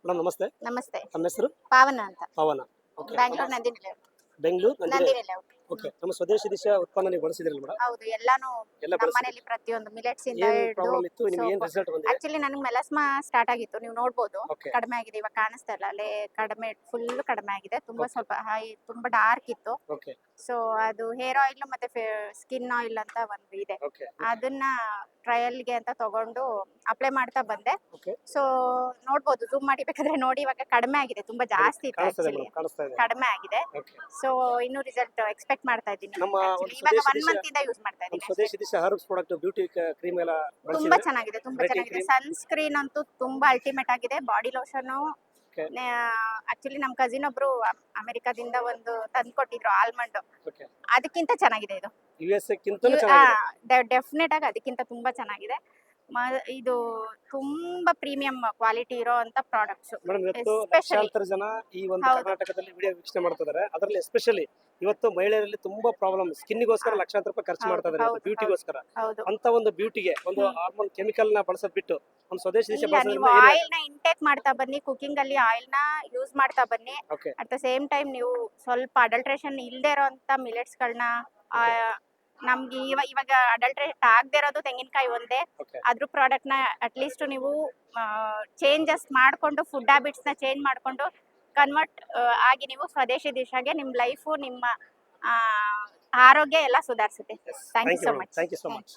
Madam ನಮಸ್ತೆ. ನಮಸ್ತೆ. ನಮ್ಮ ಹೆಸರು ಪಾವನ ಅಂತ, Pavana. Okay. Bangalore Nandini layout. Bengaluru Nandini layout. Okay. ನಮ್ಮ ಸ್ವದೇಶಿ ದಿಶಾ ಉತ್ಪನ್ನ ನೀವು ಬಳಸಿದ್ರಲ್ಲ ಮೇಡಮ್? ಹೌದು, ಎಲ್ಲಾನು ಎಲ್ಲ ನಮ್ಮ ಬಳಸಿದ್ರಿ. ಮನೇಲಿ ಪ್ರತಿಯೊಂದು ಮಿಲೆಟ್ಸ್ ಇಂದ ಏನು ಹಿಡಿದು ಪ್ರಾಬ್ಲಮ್ ಇತ್ತು? ನಿಮ್ಗೆ ಏನು ರಿಸಲ್ಟ್ ಬಂದಿದೆ? ಆಕ್ಚುಲಿ ನನಗೆ ಮೆಲಸ್ಮಾ ಸ್ಟಾರ್ಟ್ ಆಗಿತ್ತು, ನೀವು ನೋಡ್ಬೋದು. ಓಕೆ. ಕಡಿಮೆ ಆಗಿದೆ, ಇವಾಗ ಕಾಣಿಸ್ತಾ ಇಲ್ಲ, ಅಲ್ಲೇ ಕಡಿಮೆ, ಫುಲ್ ಕಡಿಮೆ ಆಗಿದೆ. ತುಂಬಾ Okay. ಸ್ವಲ್ಪ ಹೈ, ತುಂಬಾ ಡಾರ್ಕ್ ಇತ್ತು. ಓಕೆ. ಸೊ ಅದು ಹೇರ್ ಆಯಿಲ್ ಮತ್ತೆ ಸ್ಕಿನ್ ಆಯಿಲ್ ಅಂತ ಒಂದು ಇದೆ, ಓಕೆ. ಅದನ್ನ ಟ್ರಯಲ್ಗೆ ಅಂತ ತಗೊಂಡು ಅಪ್ಲೈ ಮಾಡ್ತಾ ಬಂದೆ. ಓಕೆ. ಸೊ ನೋಡ್ಬೋದು, ಜೂಮ್ ಮಾಡಿ ಬೇಕಾದ್ರೆ ನೋಡಿ, ಇವಾಗ ಕಡಿಮೆ ಆಗಿದೆ, ತುಂಬಾ ಜಾಸ್ತಿ ಇತ್ತು ಕಾಣಿಸ್ತಾ ಇದೆ ಆಕ್ಚುಲಿ, ಮೇಡಮ್, ಕಾಣಿಸ್ತಾ ಇದೆ. ಕಡಿಮೆ ಆಗಿದೆ. ಓಕೆ. ಸೊ ಇನ್ನು ರಿಸಲ್ಟ್ ಎಕ್ಸ್ಪೆಕ್ಟ್ ಮಾಡ್ತಾ ಇದ್ದೀನಿ. ನಮ್ಮ Actually, ಒಂದು ಇವಾಗ ಸ್ವದೇಶಿ 1 ಮಂತ್ ಇಂದ ಯೂಸ್ ಮಾಡ್ತಾ ನಮ್ಮ ಇದ್ದೀನಿ. ಸ್ವದೇಶಿ Disha herbs product beauty cream ಎಲ್ಲ ತುಂಬಾ ಬಳಸಿದ್ರೆ ಚೆನ್ನಾಗಿದೆ, ತುಂಬಾ Brightening ಚೆನ್ನಾಗಿದೆ. cream. ಸನ್ಸ್ಕ್ರೀನ್ ಅಂತೂ ತುಂಬಾ ಅಲ್ಟಿಮೇಟ್ ಆಗಿದೆ. Body lotion Okay. ಆಕ್ಚುಲಿ ನಮ್ ಕಸಿನ್ ಒಬ್ರು ಅಮೆರಿಕಾದಿಂದ ಒಂದು ತಂದ್ಕೊಟ್ಟಿದ್ರು, ಆಲ್ಮಂಡ್. ಓಕೆ. ಅದಕ್ಕಿಂತ ಚೆನ್ನಾಗಿದೆ ಇದು. US ಕ್ಕಿಂತಲೂ ಚೆನ್ನಾಗಿದೆ. ಡೆಫಿನೆಟ್ ಆಗಿ ಅದಕ್ಕಿಂತ ತುಂಬಾ ಚೆನ್ನಾಗಿದೆ. ಇದು ತುಂಬಾ ಪ್ರೀಮಿಯಂ ಕ್ವಾಲಿಟಿ ಇರೋ ಅಂತ ಪ್ರಾಡಕ್ಟ್ಸ್. ಮೇಡಮ್ ಇವತ್ತು Especially. ಲಕ್ಷಾಂತರ ಜನ ಈ ಒಂದು ಹೌದು. ಕರ್ನಾಟಕದಲ್ಲಿ ವಿಡಿಯೋ ವೀಕ್ಷಣೆ ಮಾಡ್ತಿದ್ದಾರೆ. ಅದರಲ್ಲಿ ಎಸ್ಪೆಷಲಿ ಇವತ್ತು ಮಹಿಳೆಯರಲ್ಲಿ ತುಂಬಾ ಪ್ರಾಬ್ಲಮ್, ಸ್ಕಿನ್ನಿಗೋಸ್ಕರ ಲಕ್ಷಾಂತರ ರೂಪಾಯಿ ಖರ್ಚು ಮಾಡ್ತಾ ಇದ್ದಾರೆ, ಹೌದು, ಬ್ಯೂಟಿಗೋಸ್ಕರ. ಹೌದು. ಅಂತ ಒಂದು ಬ್ಯೂಟಿಗೆ ಒಂದು ಹಾರ್ಮೋನ್ ಕೆಮಿಕಲ್ ನ ಬಳಸೋದ್ ಬಿಟ್ಟು ನಮ್ಮ ಸ್ವದೇಶಿ ದಿಶಾ ಇಲ್ಲ, ನೀವು ಬಳಸೋದ್ರಿಂದ ಆಯಿಲ್ ನ ಇಂಟೇಕ್ ಮಾಡ್ತಾ ಬನ್ನಿ, ಕುಕಿಂಗ್ ಅಲ್ಲಿ ಆಯಿಲ್ ನ ಯೂಸ್ ಮಾಡ್ತಾ ಬನ್ನಿ. Okay. At the same time ನೀವು ಸ್ವಲ್ಪ ಅಡಲ್ಟ್ರೇಷನ್ ಇಲ್ಲದೆ ಇರೋಂಥ ಮಿಲೆಟ್ಸ್ಗಳನ್ನ, ನಮ್ಗೆ ಇವಾಗ ಅಡಲ್ಟ್ರೇಟ್ ಆಗದೆ ಇರೋದು ತೆಂಗಿನಕಾಯಿ ಒಂದೇ. ಓಕೆ. ಅದ್ರ ಪ್ರಾಡಕ್ಟ್ನ ಅಟ್ಲೀಸ್ಟ್ ನೀವು ಚೇಂಜಸ್ ಮಾಡಿಕೊಂಡು, ಫುಡ್ ಹ್ಯಾಬಿಟ್ಸ್ನ ಚೇಂಜ್ ಮಾಡಿಕೊಂಡು ಕನ್ವರ್ಟ್ ಆಗಿ ನೀವು ಸ್ವದೇಶಿ ದಿಶಾಗೆ ನಿಮ್ಮ ಲೈಫು, ನಿಮ್ಮ ಆರೋಗ್ಯ ಎಲ್ಲ ಸುಧಾರಿಸುತ್ತೆ. Thank you so much. Thank you so much.